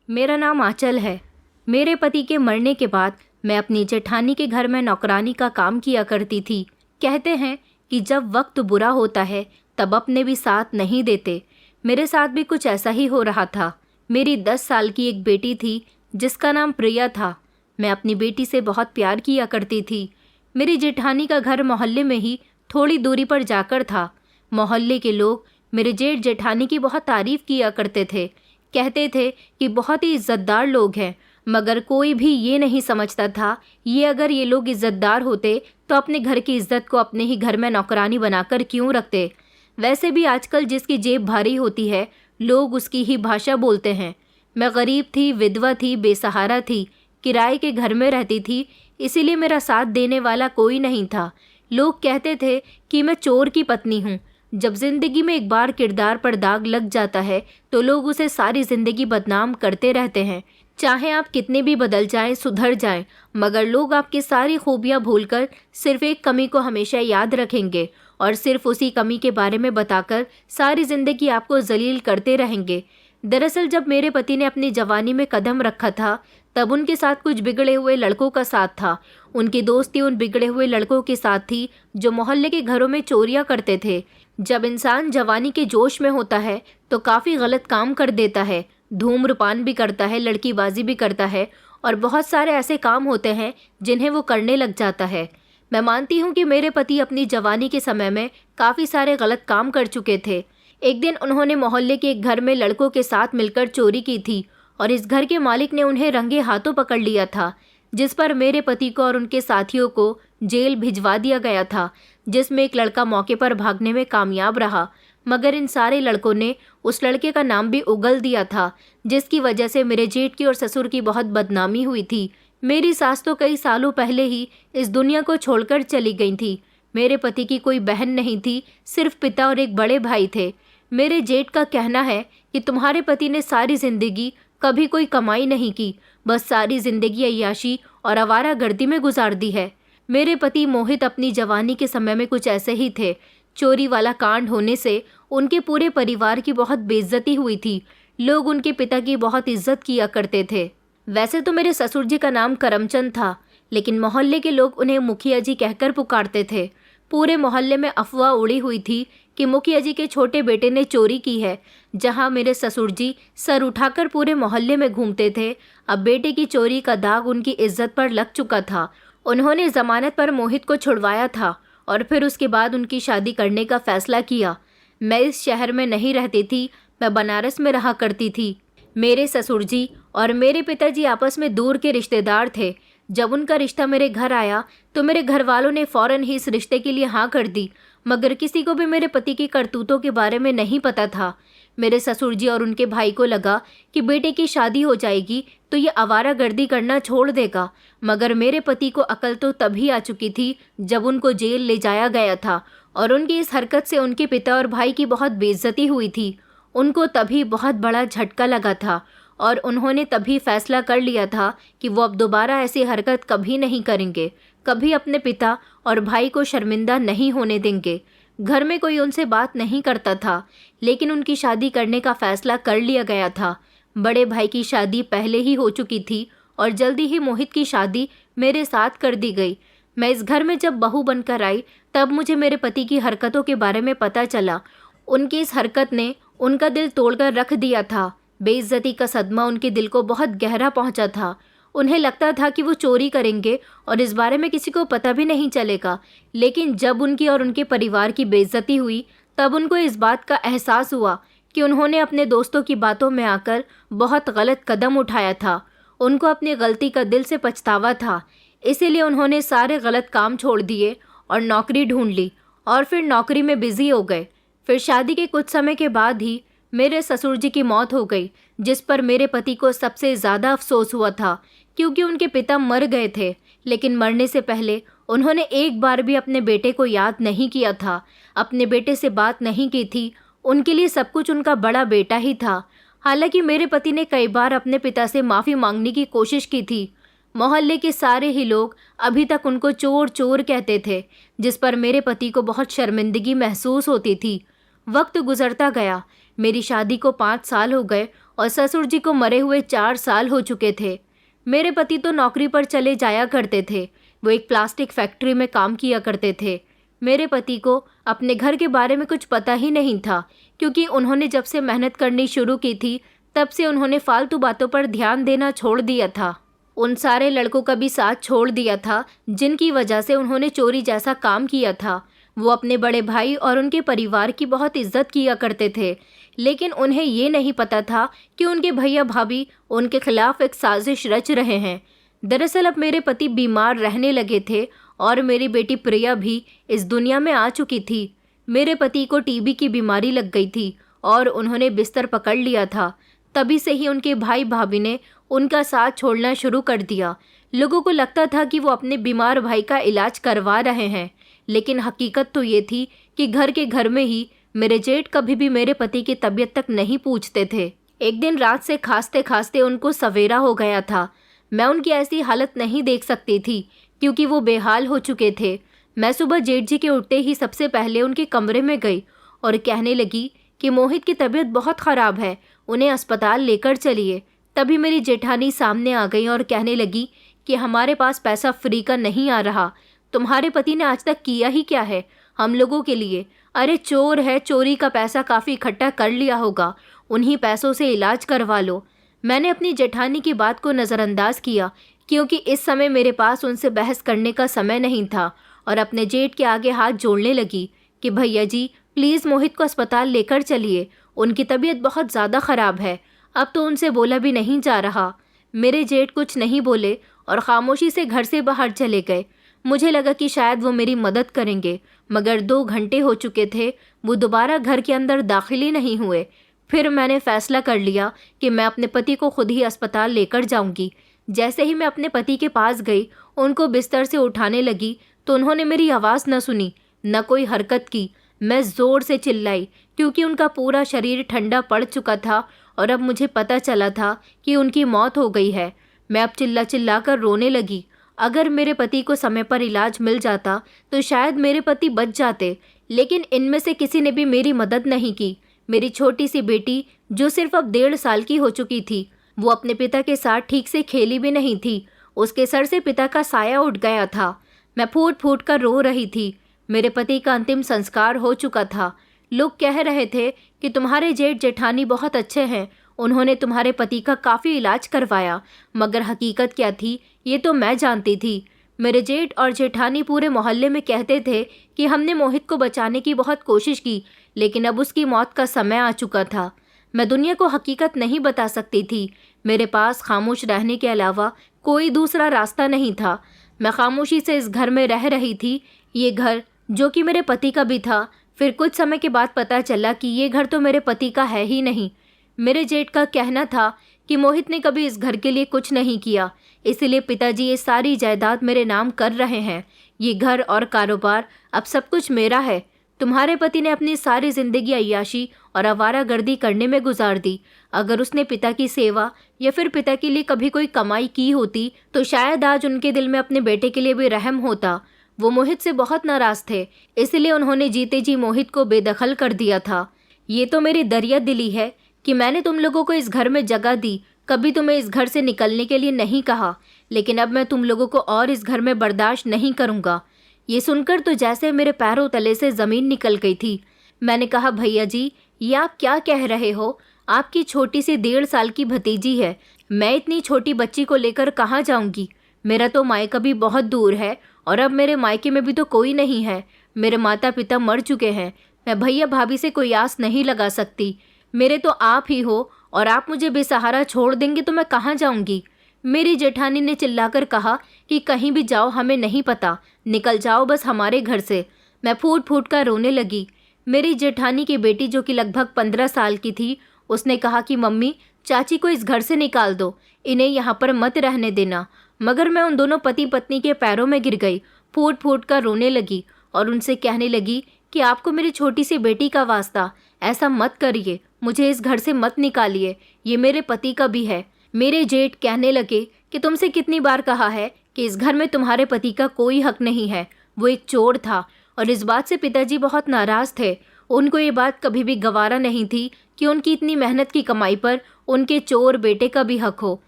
मेरा नाम आंचल है। मेरे पति के मरने के बाद मैं अपनी जेठानी के घर में नौकरानी का काम किया करती थी। कहते हैं कि जब वक्त बुरा होता है तब अपने भी साथ नहीं देते। मेरे साथ भी कुछ ऐसा ही हो रहा था। मेरी 10 साल की एक बेटी थी जिसका नाम प्रिया था। मैं अपनी बेटी से बहुत प्यार किया करती थी। मेरी जेठानी का घर मोहल्ले में ही थोड़ी दूरी पर जाकर था। मोहल्ले के लोग मेरे जेठ जेठानी की बहुत तारीफ किया करते थे। कहते थे कि बहुत ही इज्जतदार लोग हैं, मगर कोई भी ये नहीं समझता था ये लोग इज्जतदार होते तो अपने घर की इज्जत को अपने ही घर में नौकरानी बनाकर क्यों रखते। वैसे भी आजकल जिसकी जेब भारी होती है लोग उसकी ही भाषा बोलते हैं। मैं गरीब थी, विधवा थी, बेसहारा थी, किराए के घर में रहती थी, इसीलिए मेरा साथ देने वाला कोई नहीं था। लोग कहते थे कि मैं चोर की पत्नी हूँ। जब जिंदगी में एक बार किरदार पर दाग लग जाता है तो लोग उसे सारी जिंदगी बदनाम करते रहते हैं। चाहे आप कितने भी बदल जाएं, सुधर जाएं, मगर लोग आपकी सारी खूबियां भूलकर सिर्फ एक कमी को हमेशा याद रखेंगे और सिर्फ उसी कमी के बारे में बताकर सारी जिंदगी आपको जलील करते रहेंगे। दरअसल जब मेरे पति ने अपनी जवानी में कदम रखा था तब उनके साथ कुछ बिगड़े हुए लड़कों का साथ था। उनकी दोस्ती उन बिगड़े हुए लड़कों के साथ थी जो मोहल्ले के घरों में चोरियां करते थे। जब इंसान जवानी के जोश में होता है तो काफ़ी गलत काम कर देता है। धूम्रपान भी करता है, लड़कीबाजी भी करता है और बहुत सारे ऐसे काम होते हैं जिन्हें वो करने लग जाता है। मैं मानती हूँ कि मेरे पति अपनी जवानी के समय में काफ़ी सारे गलत काम कर चुके थे। एक दिन उन्होंने मोहल्ले के एक घर में लड़कों के साथ मिलकर चोरी की थी और इस घर के मालिक ने उन्हें रंगे हाथों पकड़ लिया था, जिस पर मेरे पति को और उनके साथियों को जेल भिजवा दिया गया था, जिसमें एक लड़का मौके पर भागने में कामयाब रहा, मगर इन सारे लड़कों ने उस लड़के का नाम भी उगल दिया था, जिसकी वजह से मेरे जेठ की और ससुर की बहुत बदनामी हुई थी। मेरी सास तो कई सालों पहले ही इस दुनिया को छोड़कर चली गई थी। मेरे पति की कोई बहन नहीं थी, सिर्फ पिता और एक बड़े भाई थे। मेरे जेठ का कहना है कि तुम्हारे पति ने सारी जिंदगी कभी कोई कमाई नहीं की, बस सारी जिंदगी अय्याशी और आवारागर्दी में गुजार दी है। मेरे पति मोहित अपनी जवानी के समय में कुछ ऐसे ही थे। चोरी वाला कांड होने से उनके पूरे परिवार की बहुत बेइज्जती हुई थी। लोग उनके पिता की बहुत इज्जत किया करते थे। वैसे तो मेरे ससुर जी का नाम करमचंद था, लेकिन मोहल्ले के लोग उन्हें मुखिया जी कहकर पुकारते थे। पूरे मोहल्ले में अफवाह उड़ी हुई थी कि मुखिया जी के छोटे बेटे ने चोरी की है। जहां मेरे ससुर जी सर उठाकर पूरे मोहल्ले में घूमते थे, अब बेटे की चोरी का दाग उनकी इज्जत पर लग चुका था। उन्होंने जमानत पर मोहित को छुड़वाया था और फिर उसके बाद उनकी शादी करने का फैसला किया। मैं इस शहर में नहीं रहती थी, मैं बनारस में रहा करती थी। मेरे ससुर जी और मेरे पिताजी आपस में दूर के रिश्तेदार थे। जब उनका रिश्ता मेरे घर आया तो मेरे घर वालों ने फौरन ही इस रिश्ते के लिए हाँ कर दी, मगर किसी को भी मेरे पति की करतूतों के बारे में नहीं पता था। मेरे ससुर जी और उनके भाई को लगा कि बेटे की शादी हो जाएगी तो ये आवारागर्दी करना छोड़ देगा, मगर मेरे पति को अकल तो तभी आ चुकी थी जब उनको जेल ले जाया गया था और उनकी इस हरकत से उनके पिता और भाई की बहुत बेइज्जती हुई थी। उनको तभी बहुत बड़ा झटका लगा था और उन्होंने तभी फैसला कर लिया था कि वो अब दोबारा ऐसी हरकत कभी नहीं करेंगे, कभी अपने पिता और भाई को शर्मिंदा नहीं होने देंगे। घर में कोई उनसे बात नहीं करता था, लेकिन उनकी शादी करने का फैसला कर लिया गया था। बड़े भाई की शादी पहले ही हो चुकी थी और जल्दी ही मोहित की शादी मेरे साथ कर दी गई। मैं इस घर में जब बहू बनकर आई तब मुझे मेरे पति की हरकतों के बारे में पता चला। उनकी इस हरकत ने उनका दिल तोड़कर रख दिया था। बेइज्जती का सदमा उनके दिल को बहुत गहरा पहुंचा था। उन्हें लगता था कि वो चोरी करेंगे और इस बारे में किसी को पता भी नहीं चलेगा, लेकिन जब उनकी और उनके परिवार की बेइज्जती हुई तब उनको इस बात का एहसास हुआ कि उन्होंने अपने दोस्तों की बातों में आकर बहुत गलत कदम उठाया था। उनको अपनी गलती का दिल से पछतावा था, इसीलिए उन्होंने सारे गलत काम छोड़ दिए और नौकरी ढूंढ ली और फिर नौकरी में बिजी हो गए। फिर शादी के कुछ समय के बाद ही मेरे ससुर जी की मौत हो गई, जिस पर मेरे पति को सबसे ज़्यादा अफसोस हुआ था, क्योंकि उनके पिता मर गए थे, लेकिन मरने से पहले उन्होंने एक बार भी अपने बेटे को याद नहीं किया था, अपने बेटे से बात नहीं की थी। उनके लिए सब कुछ उनका बड़ा बेटा ही था। हालांकि मेरे पति ने कई बार अपने पिता से माफ़ी मांगने की कोशिश की थी। मोहल्ले के सारे ही लोग अभी तक उनको चोर चोर कहते थे, जिस पर मेरे पति को बहुत शर्मिंदगी महसूस होती थी। वक्त गुजरता गया, मेरी शादी को 5 साल हो गए और ससुर जी को मरे हुए 4 साल हो चुके थे। मेरे पति तो नौकरी पर चले जाया करते थे। वो एक प्लास्टिक फैक्ट्री में काम किया करते थे। मेरे पति को अपने घर के बारे में कुछ पता ही नहीं था, क्योंकि उन्होंने जब से मेहनत करनी शुरू की थी तब से उन्होंने फालतू बातों पर ध्यान देना छोड़ दिया था। उन सारे लड़कों का भी साथ छोड़ दिया था जिनकी वजह से उन्होंने चोरी जैसा काम किया था। वो अपने बड़े भाई और उनके परिवार की बहुत इज्जत किया करते थे, लेकिन उन्हें ये नहीं पता था कि उनके भैया भाभी उनके खिलाफ एक साजिश रच रहे हैं। दरअसल अब मेरे पति बीमार रहने लगे थे और मेरी बेटी प्रिया भी इस दुनिया में आ चुकी थी। मेरे पति को टीबी की बीमारी लग गई थी और उन्होंने बिस्तर पकड़ लिया था। तभी से ही उनके भाई भाभी ने उनका साथ छोड़ना शुरू कर दिया। लोगों को लगता था कि वो अपने बीमार भाई का इलाज करवा रहे हैं, लेकिन हकीकत तो ये थी कि घर के घर में ही मेरे जेठ कभी भी मेरे पति की तबीयत तक नहीं पूछते थे। एक दिन रात से खांसते खांसते उनको सवेरा हो गया था। मैं उनकी ऐसी हालत नहीं देख सकती थी क्योंकि वो बेहाल हो चुके थे। मैं सुबह जेठ जी के उठते ही सबसे पहले उनके कमरे में गई और कहने लगी कि मोहित की तबीयत बहुत ख़राब है, उन्हें अस्पताल लेकर चलिए। तभी मेरी जेठानी सामने आ गई और कहने लगी कि हमारे पास पैसा फ्री का नहीं आ रहा। तुम्हारे पति ने आज तक किया ही क्या है हम लोगों के लिए? अरे चोर है, चोरी का पैसा काफ़ी इकट्ठा कर लिया होगा, उन्हीं पैसों से इलाज करवा लो। मैंने अपनी जेठानी की बात को नज़रअंदाज किया क्योंकि इस समय मेरे पास उनसे बहस करने का समय नहीं था और अपने जेठ के आगे हाथ जोड़ने लगी कि भैया जी प्लीज़ मोहित को अस्पताल लेकर चलिए, उनकी तबीयत बहुत ज़्यादा ख़राब है। अब तो उनसे बोला भी नहीं जा रहा। मेरे जेठ कुछ नहीं बोले और खामोशी से घर से बाहर चले गए। मुझे लगा कि शायद वो मेरी मदद करेंगे, मगर 2 घंटे हो चुके थे, वो दोबारा घर के अंदर दाखिल ही नहीं हुए। फिर मैंने फैसला कर लिया कि मैं अपने पति को खुद ही अस्पताल लेकर जाऊंगी। जैसे ही मैं अपने पति के पास गई, उनको बिस्तर से उठाने लगी तो उन्होंने मेरी आवाज़ न सुनी, न कोई हरकत की। मैं ज़ोर से चिल्लाई क्योंकि उनका पूरा शरीर ठंडा पड़ चुका था और अब मुझे पता चला था कि उनकी मौत हो गई है। मैं अब चिल्ला चिल्ला कर रोने लगी। अगर मेरे पति को समय पर इलाज मिल जाता तो शायद मेरे पति बच जाते, लेकिन इनमें से किसी ने भी मेरी मदद नहीं की। मेरी छोटी सी बेटी जो सिर्फ अब 1.5 साल की हो चुकी थी, वो अपने पिता के साथ ठीक से खेली भी नहीं थी। उसके सर से पिता का साया उठ गया था। मैं फूट फूट कर रो रही थी। मेरे पति का अंतिम संस्कार हो चुका था। लोग कह रहे थे कि तुम्हारे जेठ जेठानी बहुत अच्छे हैं, उन्होंने तुम्हारे पति का काफ़ी इलाज करवाया, मगर हकीकत क्या थी ये तो मैं जानती थी। मेरे जेठ और जेठानी पूरे मोहल्ले में कहते थे कि हमने मोहित को बचाने की बहुत कोशिश की, लेकिन अब उसकी मौत का समय आ चुका था। मैं दुनिया को हकीकत नहीं बता सकती थी। मेरे पास खामोश रहने के अलावा कोई दूसरा रास्ता नहीं था। मैं खामोशी से इस घर में रह रही थी। ये घर जो कि मेरे पति का भी था, फिर कुछ समय के बाद पता चला कि ये घर तो मेरे पति का है ही नहीं। मेरे जेठ का कहना था कि मोहित ने कभी इस घर के लिए कुछ नहीं किया, इसलिए पिताजी ये सारी जायदाद मेरे नाम कर रहे हैं। ये घर और कारोबार अब सब कुछ मेरा है। तुम्हारे पति ने अपनी सारी जिंदगी अय्याशी और आवारागर्दी करने में गुजार दी। अगर उसने पिता की सेवा या फिर पिता के लिए कभी कोई कमाई की होती तो शायद आज उनके दिल में अपने बेटे के लिए भी रहम होता। वो मोहित से बहुत नाराज थे, इसलिए उन्होंने जीते जी मोहित को बेदखल कर दिया था। ये तो मेरी दरिया दिली है कि मैंने तुम लोगों को इस घर में जगह दी, कभी तुम्हें इस घर से निकलने के लिए नहीं कहा, लेकिन अब मैं तुम लोगों को और इस घर में बर्दाश्त नहीं करूँगा। ये सुनकर तो जैसे मेरे पैरों तले से ज़मीन निकल गई थी। मैंने कहा भैया जी ये आप क्या कह रहे हो? आपकी छोटी सी 1.5 साल की भतीजी है, मैं इतनी छोटी बच्ची को लेकर कहाँ जाऊँगी? मेरा तो मायका भी बहुत दूर है और अब मेरे मायके में भी तो कोई नहीं है। मेरे माता पिता मर चुके हैं। मैं भैया भाभी से कोई आस नहीं लगा सकती। मेरे तो आप ही हो और आप मुझे बेसहारा छोड़ देंगे तो मैं कहाँ जाऊँगी? मेरी जेठानी ने चिल्लाकर कहा कि कहीं भी जाओ हमें नहीं पता, निकल जाओ बस हमारे घर से। मैं फूट फूट कर रोने लगी। मेरी जेठानी की बेटी जो कि लगभग 15 साल की थी, उसने कहा कि मम्मी चाची को इस घर से निकाल दो, इन्हें यहाँ पर मत रहने देना। मगर मैं उन दोनों पति पत्नी के पैरों में गिर गई, फूट फूट कर रोने लगी और उनसे कहने लगी कि आपको मेरी छोटी सी बेटी का वास्ता, ऐसा मत करिए, मुझे इस घर से मत निकालिए, ये मेरे पति का भी है। मेरे जेठ कहने लगे कि तुमसे कितनी बार कहा है कि इस घर में तुम्हारे पति का कोई हक नहीं है, वो एक चोर था। और इस बात से पिताजी बहुत नाराज़ थे। उनको ये बात कभी भी गवारा नहीं थी कि उनकी इतनी मेहनत की कमाई पर उनके चोर बेटे का भी हक हो।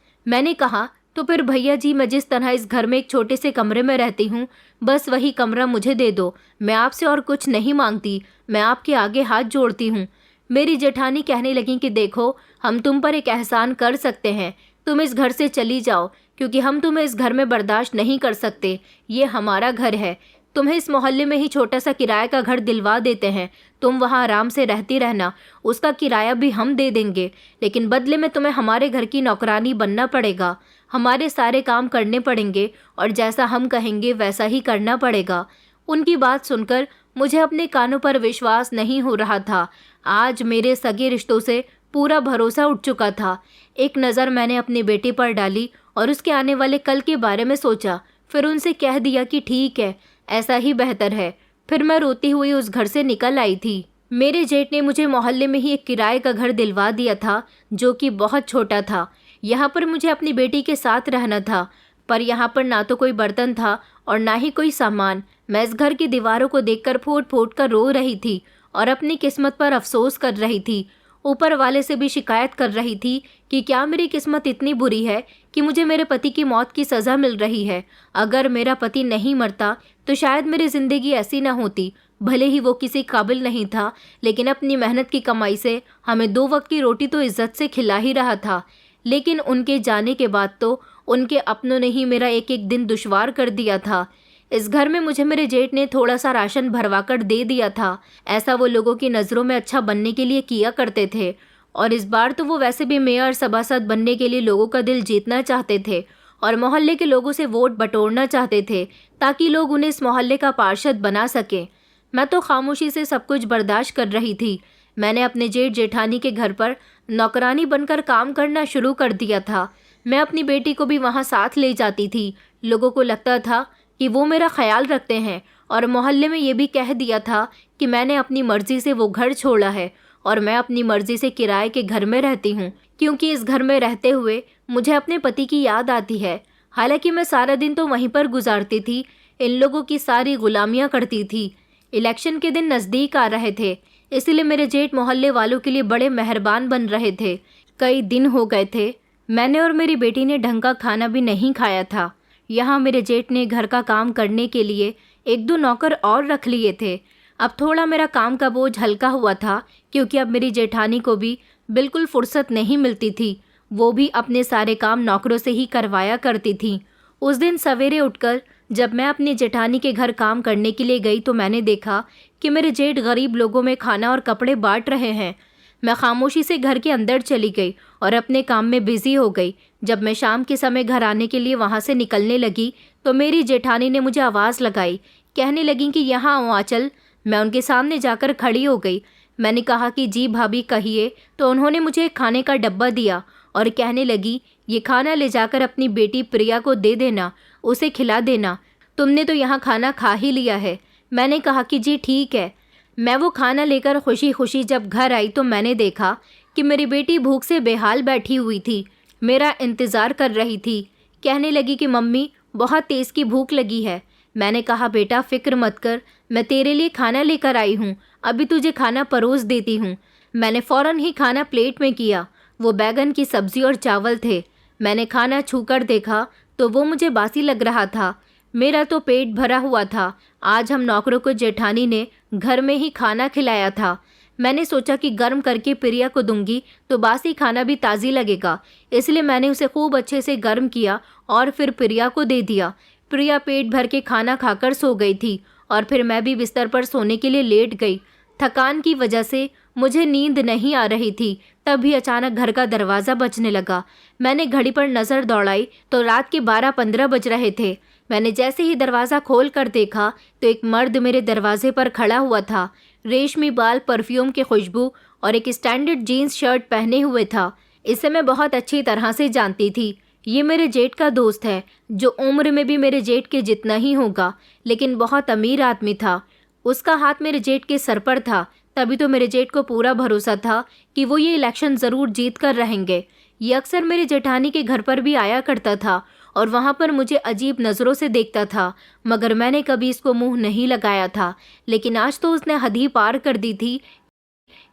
मैंने कहा, तो फिर भैया जी, मैं जिस तरह इस घर में एक छोटे से कमरे में रहती हूँ, बस वही कमरा मुझे दे दो। मैं आपसे और कुछ नहीं मांगती, मैं आपके आगे हाथ जोड़ती हूँ। मेरी जेठानी कहने लगी कि देखो, हम तुम पर एक एहसान कर सकते हैं, तुम इस घर से चली जाओ, क्योंकि हम तुम्हें इस घर में बर्दाश्त नहीं कर सकते। ये हमारा घर है, तुम्हें इस मोहल्ले में ही छोटा सा किराए का घर दिलवा देते हैं, तुम वहाँ आराम से रहती रहना, उसका किराया भी हम दे देंगे, लेकिन बदले में तुम्हें हमारे घर की नौकरानी बनना पड़ेगा, हमारे सारे काम करने पड़ेंगे और जैसा हम कहेंगे वैसा ही करना पड़ेगा। उनकी बात सुनकर मुझे अपने कानों पर विश्वास नहीं हो रहा था। आज मेरे सगे रिश्तों से पूरा भरोसा उठ चुका था। एक नज़र मैंने अपनी बेटी पर डाली और उसके आने वाले कल के बारे में सोचा, फिर उनसे कह दिया कि ठीक है, ऐसा ही बेहतर है। फिर मैं रोती हुई उस घर से निकल आई थी। मेरे जेठ ने मुझे मोहल्ले में ही एक किराए का घर दिलवा दिया था, जो कि बहुत छोटा था। यहाँ पर मुझे अपनी बेटी के साथ रहना था, पर यहाँ पर ना तो कोई बर्तन था और ना ही कोई सामान। मैं इस घर की दीवारों को देखकर फूट फूट कर रो रही थी और अपनी किस्मत पर अफसोस कर रही थी। ऊपर वाले से भी शिकायत कर रही थी कि क्या मेरी किस्मत इतनी बुरी है कि मुझे मेरे पति की मौत की सज़ा मिल रही है। अगर मेरा पति नहीं मरता तो शायद मेरी ज़िंदगी ऐसी ना होती। भले ही वो किसी काबिल नहीं था, लेकिन अपनी मेहनत की कमाई से हमें 2 वक्त की रोटी तो इज्जत से खिला ही रहा था। लेकिन उनके जाने के बाद तो उनके अपनों ने ही मेरा एक एक दिन दुश्वार कर दिया था। इस घर में मुझे मेरे जेठ ने थोड़ा सा राशन भरवा कर दे दिया था। ऐसा वो लोगों की नज़रों में अच्छा बनने के लिए किया करते थे, और इस बार तो वो वैसे भी मेयर सभासद बनने के लिए लोगों का दिल जीतना चाहते थे और मोहल्ले के लोगों से वोट बटोरना चाहते थे, ताकि लोग उन्हें इस मोहल्ले का पार्षद बना सकें। मैं तो खामोशी से सब कुछ बर्दाश्त कर रही थी। मैंने अपने जेठ जेठानी के घर पर नौकरानी बनकर काम करना शुरू कर दिया था। मैं अपनी बेटी को भी वहाँ साथ ले जाती थी। लोगों को लगता था कि वो मेरा ख्याल रखते हैं, और मोहल्ले में ये भी कह दिया था कि मैंने अपनी मर्जी से वो घर छोड़ा है और मैं अपनी मर्जी से किराए के घर में रहती हूँ, क्योंकि इस घर में रहते हुए मुझे अपने पति की याद आती है। हालांकि मैं सारा दिन तो वहीं पर गुजारती थी, इन लोगों की सारी गुलामियाँ करती थी। इलेक्शन के दिन नज़दीक आ रहे थे, इसलिए मेरे जेठ मोहल्ले वालों के लिए बड़े मेहरबान बन रहे थे। कई दिन हो गए थे मैंने और मेरी बेटी ने ढंग का खाना भी नहीं खाया था। यहाँ मेरे जेठ ने घर का काम करने के लिए 1-2 नौकर और रख लिए थे। अब थोड़ा मेरा काम का बोझ हल्का हुआ था, क्योंकि अब मेरी जेठानी को भी बिल्कुल फुर्सत नहीं मिलती थी। वो भी अपने सारे काम नौकरों से ही करवाया करती थी। उस दिन सवेरे उठकर जब मैं अपनी जेठानी के घर काम करने के लिए गई तो मैंने देखा कि मेरे जेठ गरीब लोगों में खाना और कपड़े बांट रहे हैं। मैं खामोशी से घर के अंदर चली गई और अपने काम में बिजी हो गई। जब मैं शाम के समय घर आने के लिए वहाँ से निकलने लगी तो मेरी जेठानी ने मुझे आवाज़ लगाई, कहने लगी कि यहाँ आओ आंचल। मैं उनके सामने जाकर खड़ी हो गई। मैंने कहा कि जी भाभी कहिए, तो उन्होंने मुझे एक खाने का डब्बा दिया और कहने लगी, ये खाना ले जाकर अपनी बेटी प्रिया को दे देना, उसे खिला देना, तुमने तो यहाँ खाना खा ही लिया है। मैंने कहा कि जी ठीक है। मैं वो खाना लेकर खुशी खुशी जब घर आई तो मैंने देखा कि मेरी बेटी भूख से बेहाल बैठी हुई थी, मेरा इंतज़ार कर रही थी। कहने लगी कि मम्मी बहुत तेज़ की भूख लगी है। मैंने कहा बेटा फ़िक्र मत कर, मैं तेरे लिए खाना लेकर आई हूँ, अभी तुझे खाना परोस देती हूँ। मैंने फ़ौरन ही खाना प्लेट में किया। वो बैगन की सब्ज़ी और चावल थे। मैंने खाना छूकर देखा तो वो मुझे बासी लग रहा था। मेरा तो पेट भरा हुआ था। आज हम नौकरों को जेठानी ने घर में ही खाना खिलाया था। मैंने सोचा कि गर्म करके प्रिया को दूंगी तो बासी खाना भी ताज़ी लगेगा, इसलिए मैंने उसे खूब अच्छे से गर्म किया और फिर प्रिया को दे दिया। प्रिया पेट भर के खाना खाकर सो गई थी और फिर मैं भी बिस्तर पर सोने के लिए लेट गई। थकान की वजह से मुझे नींद नहीं आ रही थी। तभी अचानक घर का दरवाज़ा बजने लगा। मैंने घड़ी पर नज़र दौड़ाई तो रात के 12-15 बज रहे थे। मैंने जैसे ही दरवाज़ा खोल कर देखा तो एक मर्द मेरे दरवाजे पर खड़ा हुआ था। रेशमी बाल, परफ्यूम की खुशबू और एक स्टैंडर्ड जीन्स शर्ट पहने हुए था। इसे मैं बहुत अच्छी तरह से जानती थी। ये मेरे जेठ का दोस्त है, जो उम्र में भी मेरे जेठ के जितना ही होगा, लेकिन बहुत अमीर आदमी था। उसका हाथ मेरे जेठ के सर पर था। तभी तो मेरे जेठ को पूरा भरोसा था कि वो ये इलेक्शन ज़रूर जीत कर रहेंगे। ये अक्सर मेरी जेठानी के घर पर भी आया करता था और वहाँ पर मुझे अजीब नज़रों से देखता था, मगर मैंने कभी इसको मुंह नहीं लगाया था। लेकिन आज तो उसने हद ही पार कर दी थी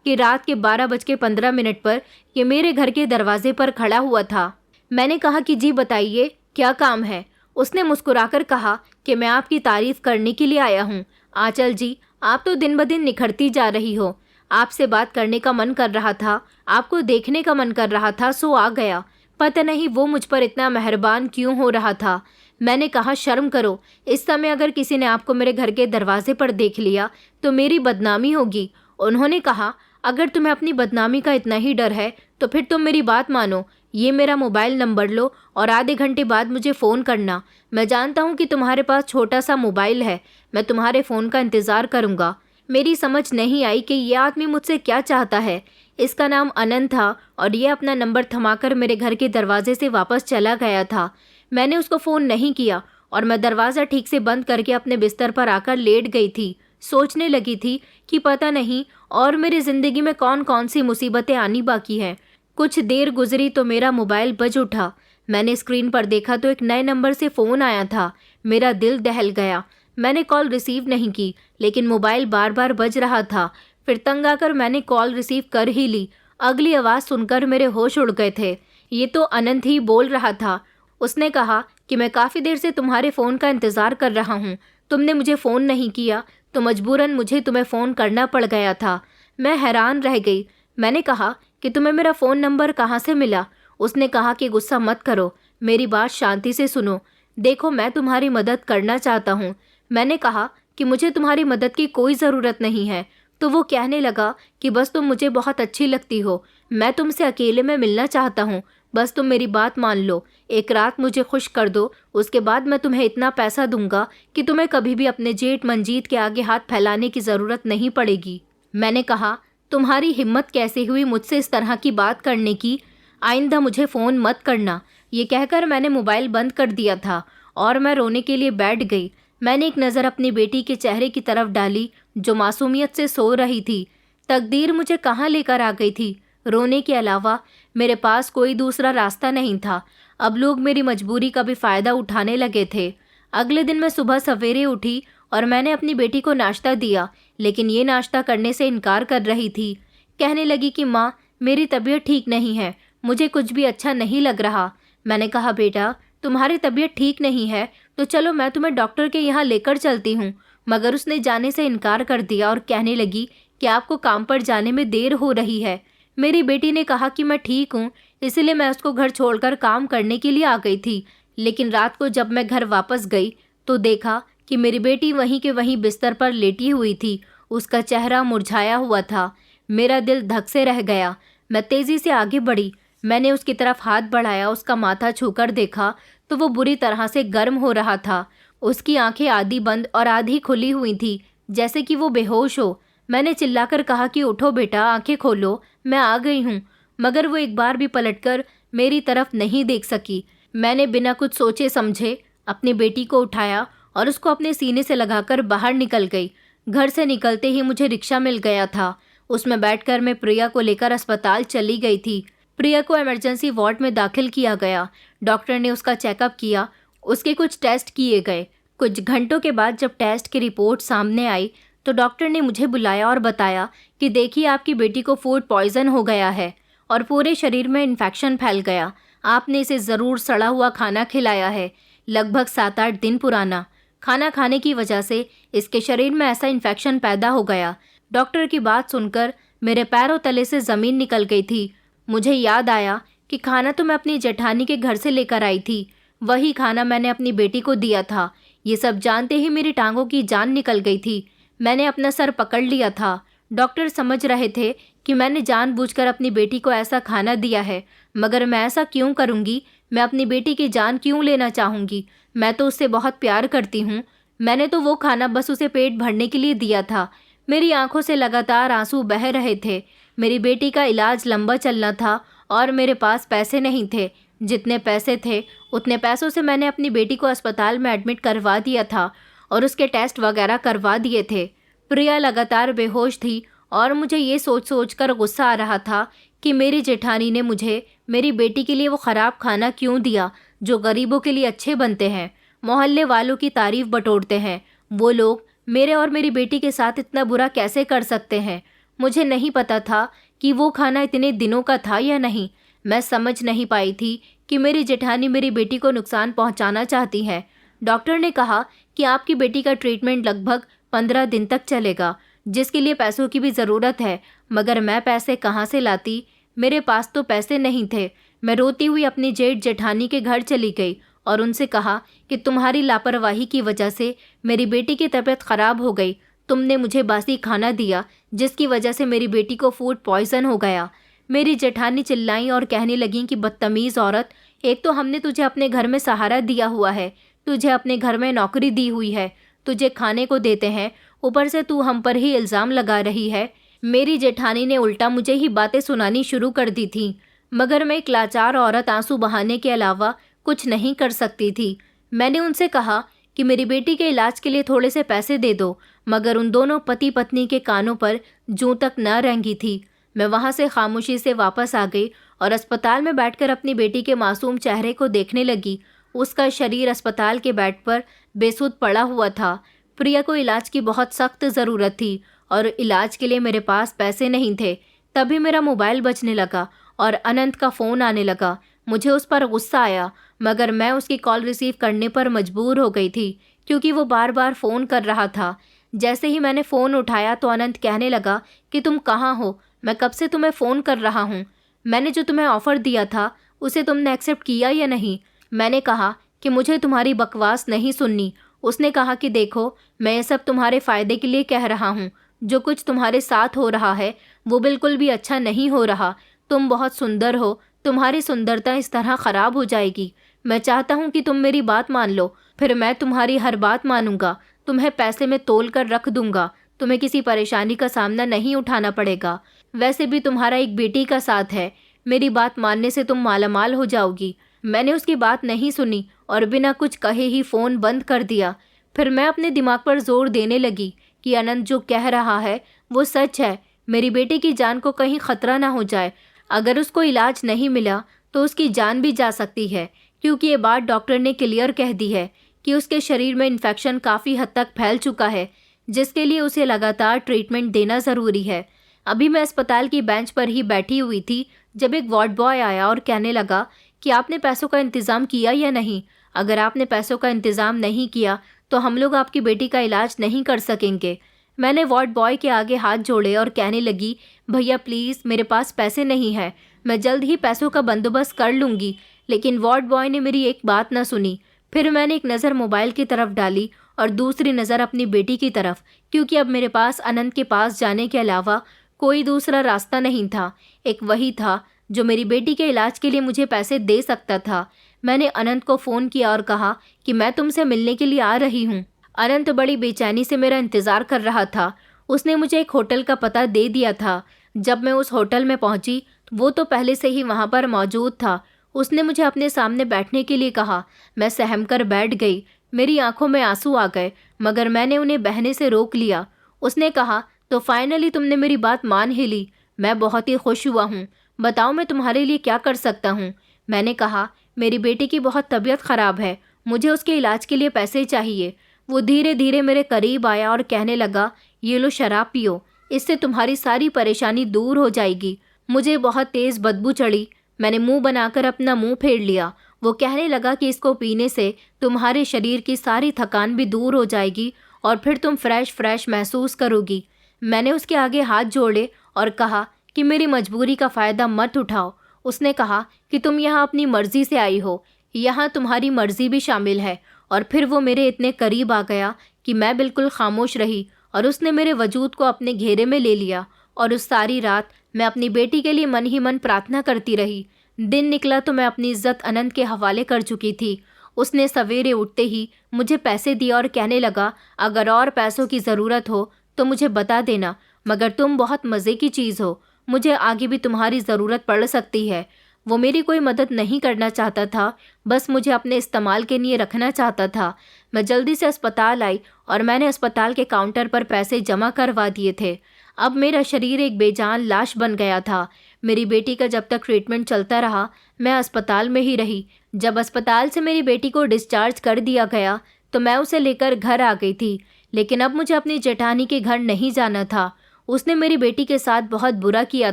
कि रात के 12:15 पर ये मेरे घर के दरवाजे पर खड़ा हुआ था। मैंने कहा कि जी बताइए, क्या काम है। उसने मुस्कुराकर कहा कि मैं आपकी तारीफ करने के लिए आया हूँ। आंचल जी, आप तो दिन ब दिन निखरती जा रही हो। आपसे बात करने का मन कर रहा था, आपको देखने का मन कर रहा था, सो आ गया। पता नहीं वो मुझ पर इतना मेहरबान क्यों हो रहा था। मैंने कहा शर्म करो, इस समय अगर किसी ने आपको मेरे घर के दरवाजे पर देख लिया तो मेरी बदनामी होगी। उन्होंने कहा अगर तुम्हें अपनी बदनामी का इतना ही डर है तो फिर तुम मेरी बात मानो, ये मेरा मोबाइल नंबर लो और आधे घंटे बाद मुझे फ़ोन करना। मैं जानता हूँ कि तुम्हारे पास छोटा सा मोबाइल है, मैं तुम्हारे फ़ोन का इंतज़ार करूँगा। मेरी समझ नहीं आई कि यह आदमी मुझसे क्या चाहता है। इसका नाम अनंत था और ये अपना नंबर थमाकर मेरे घर के दरवाजे से वापस चला गया था। मैंने उसको फ़ोन नहीं किया और मैं दरवाज़ा ठीक से बंद करके अपने बिस्तर पर आकर लेट गई थी। सोचने लगी थी कि पता नहीं और मेरी ज़िंदगी में कौन कौन सी मुसीबतें आनी बाकी हैं। कुछ देर गुजरी तो मेरा मोबाइल बज उठा। मैंने स्क्रीन पर देखा तो एक नए नंबर से फ़ोन आया था। मेरा दिल दहल गया। मैंने कॉल रिसीव नहीं की, लेकिन मोबाइल बार बार बज रहा था। फिर तंग आकर मैंने कॉल रिसीव कर ही ली। अगली आवाज़ सुनकर मेरे होश उड़ गए थे। ये तो अनंत ही बोल रहा था। उसने कहा कि मैं काफ़ी देर से तुम्हारे फ़ोन का इंतज़ार कर रहा हूँ, तुमने मुझे फ़ोन नहीं किया तो मजबूरन मुझे तुम्हें फ़ोन करना पड़ गया था। मैं हैरान रह गई। मैंने कहा कि तुम्हें मेरा फ़ोन नंबर कहाँ से मिला। उसने कहा कि गुस्सा मत करो, मेरी बात शांति से सुनो। देखो, मैं तुम्हारी मदद करना चाहता हूँ। मैंने कहा कि मुझे तुम्हारी मदद की कोई ज़रूरत नहीं है। तो वो कहने लगा कि बस तुम मुझे बहुत अच्छी लगती हो, मैं तुमसे अकेले में मिलना चाहता हूँ, बस तुम मेरी बात मान लो, एक रात मुझे खुश कर दो, उसके बाद मैं तुम्हें इतना पैसा दूंगा कि तुम्हें कभी भी अपने जेठ मंजीत के आगे हाथ फैलाने की ज़रूरत नहीं पड़ेगी। मैंने कहा तुम्हारी हिम्मत कैसे हुई मुझसे इस तरह की बात करने की, आइंदा मुझे फ़ोन मत करना। ये कहकर मैंने मोबाइल बंद कर दिया था और मैं रोने के लिए बैठ गई। मैंने एक नज़र अपनी बेटी के चेहरे की तरफ डाली जो मासूमियत से सो रही थी। तकदीर मुझे कहाँ लेकर आ गई थी। रोने के अलावा मेरे पास कोई दूसरा रास्ता नहीं था। अब लोग मेरी मजबूरी का भी फ़ायदा उठाने लगे थे। अगले दिन मैं सुबह सवेरे उठी और मैंने अपनी बेटी को नाश्ता दिया, लेकिन ये नाश्ता करने से इनकार कर रही थी। कहने लगी कि माँ, मेरी तबीयत ठीक नहीं है, मुझे कुछ भी अच्छा नहीं लग रहा। मैंने कहा बेटा, तुम्हारी तबीयत ठीक नहीं है तो चलो मैं तुम्हें डॉक्टर के यहाँ लेकर चलती हूँ। मगर उसने जाने से इनकार कर दिया और कहने लगी कि आपको काम पर जाने में देर हो रही है। मेरी बेटी ने कहा कि मैं ठीक हूँ, इसलिए मैं उसको घर छोड़कर काम करने के लिए आ गई थी। लेकिन रात को जब मैं घर वापस गई तो देखा कि मेरी बेटी वहीं के वहीं बिस्तर पर लेटी हुई थी। उसका चेहरा मुरझाया हुआ था। मेरा दिल धक से रह गया। मैं तेज़ी से आगे बढ़ी। मैंने उसकी तरफ हाथ बढ़ाया, उसका माथा छूकर देखा तो वो बुरी तरह से गर्म हो रहा था। उसकी आंखें आधी बंद और आधी खुली हुई थी, जैसे कि वो बेहोश हो। मैंने चिल्लाकर कहा कि उठो बेटा, आंखें खोलो, मैं आ गई हूँ। मगर वो एक बार भी पलटकर मेरी तरफ नहीं देख सकी। मैंने बिना कुछ सोचे समझे अपनी बेटी को उठाया और उसको अपने सीने से लगाकर बाहर निकल गई। घर से निकलते ही मुझे रिक्शा मिल गया था। उसमें बैठकर मैं प्रिया को लेकर अस्पताल चली गई थी। प्रिया को इमरजेंसी वार्ड में दाखिल किया गया। डॉक्टर ने उसका चेकअप किया, उसके कुछ टेस्ट किए गए। कुछ घंटों के बाद जब टेस्ट की रिपोर्ट सामने आई तो डॉक्टर ने मुझे बुलाया और बताया कि देखिए, आपकी बेटी को फूड पॉइजन हो गया है और पूरे शरीर में इन्फेक्शन फैल गया। आपने इसे ज़रूर सड़ा हुआ खाना खिलाया है, लगभग 7-8 दिन पुराना। खाना खाने की वजह से इसके शरीर में ऐसा इन्फेक्शन पैदा हो गया। डॉक्टर की बात सुनकर मेरे पैरों तले से ज़मीन निकल गई थी। मुझे याद आया कि खाना तो मैं अपनी जेठानी के घर से लेकर आई थी, वही खाना मैंने अपनी बेटी को दिया था। ये सब जानते ही मेरी टांगों की जान निकल गई थी। मैंने अपना सर पकड़ लिया था। डॉक्टर समझ रहे थे कि मैंने जानबूझकर अपनी बेटी को ऐसा खाना दिया है, मगर मैं ऐसा क्यों करूँगी? मैं अपनी बेटी की जान क्यों लेना चाहूँगी? मैं तो उससे बहुत प्यार करती हूँ। मैंने तो वो खाना बस उसे पेट भरने के लिए दिया था। मेरी आंखों से लगातार आंसू बह रहे थे। मेरी बेटी का इलाज लंबा चलना था और मेरे पास पैसे नहीं थे। जितने पैसे थे उतने पैसों से मैंने अपनी बेटी को अस्पताल में एडमिट करवा दिया था और उसके टेस्ट वगैरह करवा दिए थे। प्रिया लगातार बेहोश थी और मुझे ये सोच सोच कर गुस्सा आ रहा था कि मेरी जेठानी ने मुझे मेरी बेटी के लिए वो ख़राब खाना क्यों दिया जो गरीबों के लिए अच्छे बनते हैं, मोहल्ले वालों की तारीफ बटोरते हैं। वो लोग मेरे और मेरी बेटी के साथ इतना बुरा कैसे कर सकते हैं? मुझे नहीं पता था कि वो खाना इतने दिनों का था या नहीं। मैं समझ नहीं पाई थी कि मेरी जेठानी मेरी बेटी को नुकसान पहुंचाना चाहती है। डॉक्टर ने कहा कि आपकी बेटी का ट्रीटमेंट लगभग 15 दिन तक चलेगा, जिसके लिए पैसों की भी ज़रूरत है। मगर मैं पैसे कहाँ से लाती? मेरे पास तो पैसे नहीं थे। मैं रोती हुई अपनी जेठ जेठानी के घर चली गई और उनसे कहा कि तुम्हारी लापरवाही की वजह से मेरी बेटी की तबीयत ख़राब हो गई। तुमने मुझे बासी खाना दिया, जिसकी वजह से मेरी बेटी को फूड पॉइजन हो गया। मेरी जेठानी चिल्लाई और कहने लगी कि बदतमीज़ औरत, एक तो हमने तुझे अपने घर में सहारा दिया हुआ है, तुझे अपने घर में नौकरी दी हुई है, तुझे खाने को देते हैं, ऊपर से तू हम पर ही इल्ज़ाम लगा रही है। मेरी जेठानी ने उल्टा मुझे ही बातें सुनानी शुरू कर दी थी, मगर मैं एक लाचार औरत आंसू बहाने के अलावा कुछ नहीं कर सकती थी। मैंने उनसे कहा कि मेरी बेटी के इलाज के लिए थोड़े से पैसे दे दो, मगर उन दोनों पति पत्नी के कानों पर जूं तक न रेंगी थी। मैं वहां से खामोशी से वापस आ गई और अस्पताल में बैठकर अपनी बेटी के मासूम चेहरे को देखने लगी। उसका शरीर अस्पताल के बेड पर बेसुध पड़ा हुआ था। प्रिया को इलाज की बहुत सख्त ज़रूरत थी और इलाज के लिए मेरे पास पैसे नहीं थे। तभी मेरा मोबाइल बजने लगा और अनंत का फ़ोन आने लगा। मुझे उस पर गुस्सा आया, मगर मैं उसकी कॉल रिसीव करने पर मजबूर हो गई थी, क्योंकि वो बार बार फ़ोन कर रहा था। जैसे ही मैंने फ़ोन उठाया तो अनंत कहने लगा कि तुम कहाँ हो? मैं कब से तुम्हें फ़ोन कर रहा हूँ। मैंने जो तुम्हें ऑफ़र दिया था उसे तुमने एक्सेप्ट किया या नहीं? मैंने कहा कि मुझे तुम्हारी बकवास नहीं सुननी। उसने कहा कि देखो, मैं ये सब तुम्हारे फ़ायदे के लिए कह रहा हूँ। जो कुछ तुम्हारे साथ हो रहा है वो बिल्कुल भी अच्छा नहीं हो रहा। तुम बहुत सुंदर हो, तुम्हारी सुंदरता इस तरह ख़राब हो जाएगी। मैं चाहता हूँ कि तुम मेरी बात मान लो, फिर मैं तुम्हारी हर बात मानूंगा। तुम्हें पैसे में तोल कर रख दूंगा, तुम्हें किसी परेशानी का सामना नहीं उठाना पड़ेगा। वैसे भी तुम्हारा एक बेटी का साथ है, मेरी बात मानने से तुम मालामाल हो जाओगी। मैंने उसकी बात नहीं सुनी और बिना कुछ कहे ही फ़ोन बंद कर दिया। फिर मैं अपने दिमाग पर जोर देने लगी कि अनंत जो कह रहा है वो सच है। मेरी बेटी की जान को कहीं ख़तरा ना हो जाए। अगर उसको इलाज नहीं मिला तो उसकी जान भी जा सकती है, क्योंकि ये बात डॉक्टर ने क्लियर कह दी है कि उसके शरीर में इन्फेक्शन काफ़ी हद तक फैल चुका है, जिसके लिए उसे लगातार ट्रीटमेंट देना ज़रूरी है। अभी मैं अस्पताल की बेंच पर ही बैठी हुई थी जब एक वार्ड बॉय आया और कहने लगा कि आपने पैसों का इंतज़ाम किया या नहीं? अगर आपने पैसों का इंतज़ाम नहीं किया तो हम लोग आपकी बेटी का इलाज नहीं कर सकेंगे। मैंने वार्ड बॉय के आगे हाथ जोड़े और कहने लगी, भैया प्लीज़, मेरे पास पैसे नहीं है, मैं जल्द ही पैसों का बंदोबस्त कर लूँगी। लेकिन वार्ड बॉय ने मेरी एक बात न सुनी। फिर मैंने एक नज़र मोबाइल की तरफ डाली और दूसरी नज़र अपनी बेटी की तरफ, क्योंकि अब मेरे पास अनंत के पास जाने के अलावा कोई दूसरा रास्ता नहीं था। एक वही था जो मेरी बेटी के इलाज के लिए मुझे पैसे दे सकता था। मैंने अनंत को फ़ोन किया और कहा कि मैं तुमसे मिलने के लिए आ रही हूँ। अनंत बड़ी बेचैनी से मेरा इंतज़ार कर रहा था। उसने मुझे एक होटल का पता दे दिया था। जब मैं उस होटल में पहुंची वो तो पहले से ही वहां पर मौजूद था। उसने मुझे अपने सामने बैठने के लिए कहा। मैं सहम कर बैठ गई। मेरी आंखों में आंसू आ गए, मगर मैंने उन्हें बहने से रोक लिया। उसने कहा, तो फाइनली तुमने मेरी बात मान ही ली। मैं बहुत ही खुश हुआ हूँ। बताओ मैं तुम्हारे लिए क्या कर सकता हूँ? मैंने कहा, मेरी बेटी की बहुत तबीयत ख़राब है, मुझे उसके इलाज के लिए पैसे चाहिए। वो धीरे धीरे मेरे करीब आया और कहने लगा, ये लो शराब पियो, इससे तुम्हारी सारी परेशानी दूर हो जाएगी। मुझे बहुत तेज़ बदबू चढ़ी। मैंने मुंह बनाकर अपना मुंह फेर लिया। वो कहने लगा कि इसको पीने से तुम्हारे शरीर की सारी थकान भी दूर हो जाएगी और फिर तुम फ्रेश महसूस करोगी। मैंने उसके आगे हाथ जोड़े और कहा कि मेरी मजबूरी का फ़ायदा मत उठाओ। उसने कहा कि तुम यहाँ अपनी मर्ज़ी से आई हो, यहाँ तुम्हारी मर्ज़ी भी शामिल है। और फिर वो मेरे इतने करीब आ गया कि मैं बिल्कुल खामोश रही और उसने मेरे वजूद को अपने घेरे में ले लिया। और उस सारी रात मैं अपनी बेटी के लिए मन ही मन प्रार्थना करती रही। दिन निकला तो मैं अपनी इज्जत अनंत के हवाले कर चुकी थी। उसने सवेरे उठते ही मुझे पैसे दिए और कहने लगा, अगर और पैसों की ज़रूरत हो तो मुझे बता देना, मगर तुम बहुत मज़े की चीज़ हो, मुझे आगे भी तुम्हारी ज़रूरत पड़ सकती है। वो मेरी कोई मदद नहीं करना चाहता था, बस मुझे अपने इस्तेमाल के लिए रखना चाहता था। मैं जल्दी से अस्पताल आई और मैंने अस्पताल के काउंटर पर पैसे जमा करवा दिए थे। अब मेरा शरीर एक बेजान लाश बन गया था। मेरी बेटी का जब तक ट्रीटमेंट चलता रहा मैं अस्पताल में ही रही। जब अस्पताल से मेरी बेटी को डिस्चार्ज कर दिया गया तो मैं उसे लेकर घर आ गई थी। लेकिन अब मुझे अपनी जेठानी के घर नहीं जाना था। उसने मेरी बेटी के साथ बहुत बुरा किया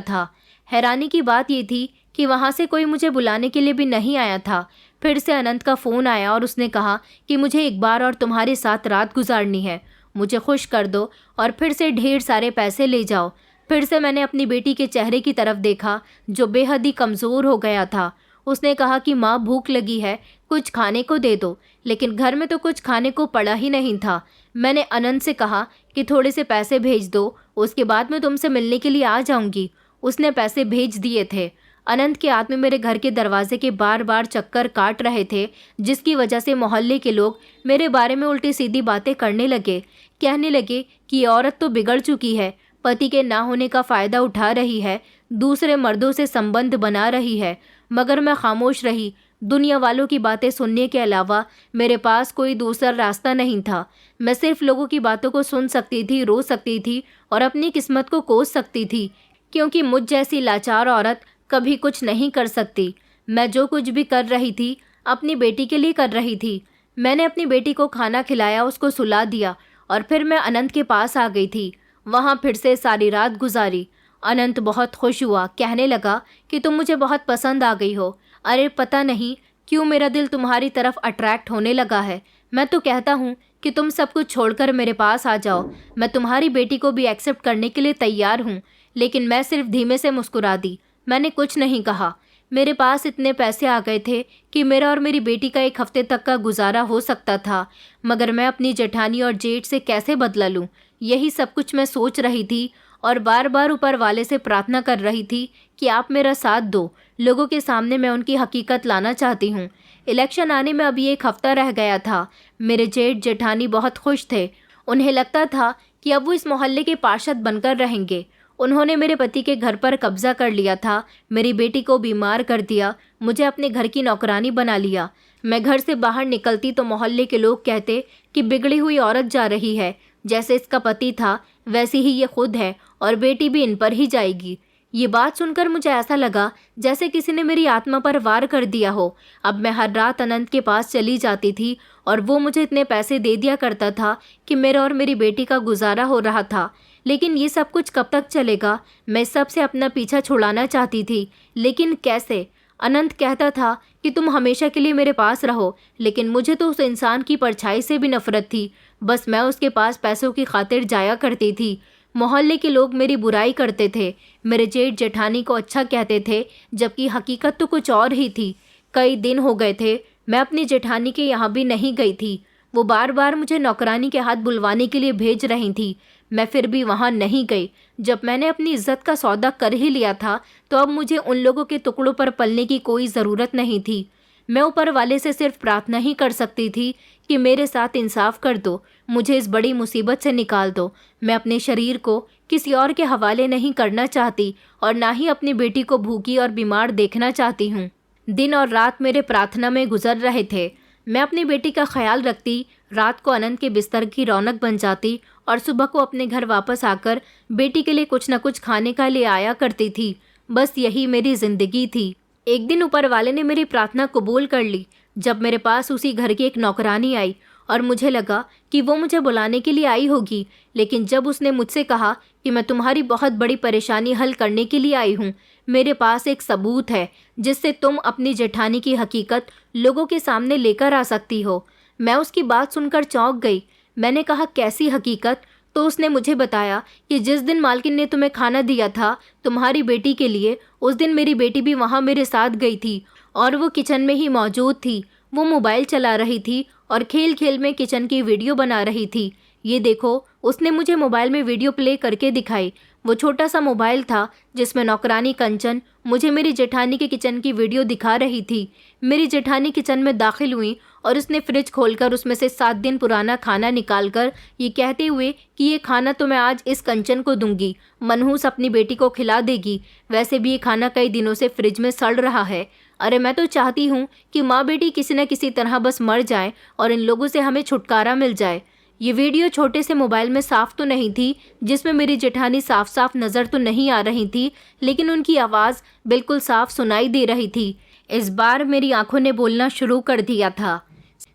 था। हैरानी की बात ये थी कि वहाँ से कोई मुझे बुलाने के लिए भी नहीं आया था। फिर से अनंत का फ़ोन आया और उसने कहा कि मुझे एक बार और तुम्हारे साथ रात गुजारनी है, मुझे खुश कर दो और फिर से ढेर सारे पैसे ले जाओ। फिर से मैंने अपनी बेटी के चेहरे की तरफ देखा जो बेहद ही कमज़ोर हो गया था। उसने कहा कि माँ, भूख लगी है, कुछ खाने को दे दो। लेकिन घर में तो कुछ खाने को पड़ा ही नहीं था। मैंने अनंत से कहा कि थोड़े से पैसे भेज दो, उसके बाद मैं तुमसे मिलने के लिए आ जाऊंगी। उसने पैसे भेज दिए थे। अनंत के आदमी मेरे घर के दरवाजे के बार बार चक्कर काट रहे थे, जिसकी वजह से मोहल्ले के लोग मेरे बारे में उल्टी सीधी बातें करने लगे। कहने लगे कि ये औरत तो बिगड़ चुकी है, पति के ना होने का फ़ायदा उठा रही है, दूसरे मर्दों से संबंध बना रही है। मगर मैं खामोश रही। दुनिया वालों की बातें सुनने के अलावा मेरे पास कोई दूसरा रास्ता नहीं था। मैं सिर्फ लोगों की बातों को सुन सकती थी, रो सकती थी और अपनी किस्मत को कोस सकती थी, क्योंकि मुझ जैसी लाचार औरत कभी कुछ नहीं कर सकती। मैं जो कुछ भी कर रही थी अपनी बेटी के लिए कर रही थी। मैंने अपनी बेटी को खाना खिलाया, उसको सुला दिया और फिर मैं अनंत के पास आ गई थी। वहाँ फिर से सारी रात गुजारी। अनंत बहुत खुश हुआ, कहने लगा कि तुम मुझे बहुत पसंद आ गई हो। अरे पता नहीं क्यों मेरा दिल तुम्हारी तरफ अट्रैक्ट होने लगा है। मैं तो कहता हूँ कि तुम सब कुछ छोड़कर मेरे पास आ जाओ। मैं तुम्हारी बेटी को भी एक्सेप्ट करने के लिए तैयार हूँ। लेकिन मैं सिर्फ धीमे से मुस्कुरा दी। मैंने कुछ नहीं कहा। मेरे पास इतने पैसे आ गए थे कि मेरा और मेरी बेटी का एक हफ्ते तक का गुजारा हो सकता था। मगर मैं अपनी जेठानी और जेठ से कैसे बदला लूँ, यही सब कुछ मैं सोच रही थी और बार बार ऊपर वाले से प्रार्थना कर रही थी कि आप मेरा साथ दो। लोगों के सामने मैं उनकी हकीकत लाना चाहती हूँ। इलेक्शन आने में अभी एक हफ्ता रह गया था। मेरे जेठ जेठानी बहुत खुश थे। उन्हें लगता था कि अब वो इस मोहल्ले के पार्षद बनकर रहेंगे। उन्होंने मेरे पति के घर पर कब्जा कर लिया था, मेरी बेटी को बीमार कर दिया, मुझे अपने घर की नौकरानी बना लिया। मैं घर से बाहर निकलती तो मोहल्ले के लोग कहते कि बिगड़ी हुई औरत जा रही है। जैसे इसका पति था वैसी ही ये खुद है और बेटी भी इन पर ही जाएगी। ये बात सुनकर मुझे ऐसा लगा जैसे किसी ने मेरी आत्मा पर वार कर दिया हो। अब मैं हर रात अनंत के पास चली जाती थी और वो मुझे इतने पैसे दे दिया करता था कि मेरा और मेरी बेटी का गुजारा हो रहा था। लेकिन ये सब कुछ कब तक चलेगा? मैं सबसे अपना पीछा छुड़ाना चाहती थी, लेकिन कैसे? अनंत कहता था कि तुम हमेशा के लिए मेरे पास रहो, लेकिन मुझे तो उस इंसान की परछाई से भी नफरत थी। बस मैं उसके पास पैसों की खातिर जाया करती थी। मोहल्ले के लोग मेरी बुराई करते थे, मेरे जेठ जेठानी को अच्छा कहते थे, जबकि हकीकत तो कुछ और ही थी। कई दिन हो गए थे मैं अपनी जेठानी के यहाँ भी नहीं गई थी। वो बार बार मुझे नौकरानी के हाथ बुलवाने के लिए भेज रही थी, मैं फिर भी वहाँ नहीं गई। जब मैंने अपनी इज्जत का सौदा कर ही लिया था तो अब मुझे उन लोगों के टुकड़ों पर पलने की कोई ज़रूरत नहीं थी। मैं ऊपर वाले से सिर्फ प्रार्थना ही कर सकती थी कि मेरे साथ इंसाफ कर दो, मुझे इस बड़ी मुसीबत से निकाल दो। मैं अपने शरीर को किसी और के हवाले नहीं करना चाहती और ना ही अपनी बेटी को भूखी और बीमार देखना चाहती हूँ। दिन और रात मेरे प्रार्थना में गुजर रहे थे। मैं अपनी बेटी का ख्याल रखती, रात को अनंत के बिस्तर की रौनक बन जाती और सुबह को अपने घर वापस आकर बेटी के लिए कुछ न कुछ खाने का ले आया करती थी। बस यही मेरी जिंदगी थी। एक दिन ऊपर वाले ने मेरी प्रार्थना कबूल कर ली जब मेरे पास उसी घर की एक नौकरानी आई और मुझे लगा कि वो मुझे बुलाने के लिए आई होगी। लेकिन जब उसने मुझसे कहा कि मैं तुम्हारी बहुत बड़ी परेशानी हल करने के लिए आई हूँ, मेरे पास एक सबूत है जिससे तुम अपनी जेठानी की हकीकत लोगों के सामने लेकर आ सकती हो, मैं उसकी बात सुनकर चौंक गई। मैंने कहा, कैसी हकीकत? तो उसने मुझे बताया कि जिस दिन मालकिन ने तुम्हें खाना दिया था तुम्हारी बेटी के लिए, उस दिन मेरी बेटी भी वहाँ मेरे साथ गई थी और वो किचन में ही मौजूद थी। वो मोबाइल चला रही थी और खेल खेल में किचन की वीडियो बना रही थी। ये देखो, उसने मुझे मोबाइल में वीडियो प्ले करके दिखाई। वो छोटा सा मोबाइल था जिसमें नौकरानी कंचन मुझे मेरी जेठानी के किचन की वीडियो दिखा रही थी। मेरी जेठानी किचन में दाखिल हुई और उसने फ्रिज खोलकर उसमें से 7 दिन पुराना खाना निकालकर ये कहते हुए कि ये खाना तो मैं आज इस कंचन को दूंगी, मनहूस अपनी बेटी को खिला देगी, वैसे भी ये खाना कई दिनों से फ्रिज में सड़ रहा है। अरे मैं तो चाहती हूँ कि माँ बेटी किसी न किसी तरह बस मर जाए और इन लोगों से हमें छुटकारा मिल जाए। ये वीडियो छोटे से मोबाइल में साफ तो नहीं थी, जिसमें मेरी जेठानी साफ साफ नज़र तो नहीं आ रही थी, लेकिन उनकी आवाज़ बिल्कुल साफ सुनाई दे रही थी। इस बार मेरी आंखों ने बोलना शुरू कर दिया था।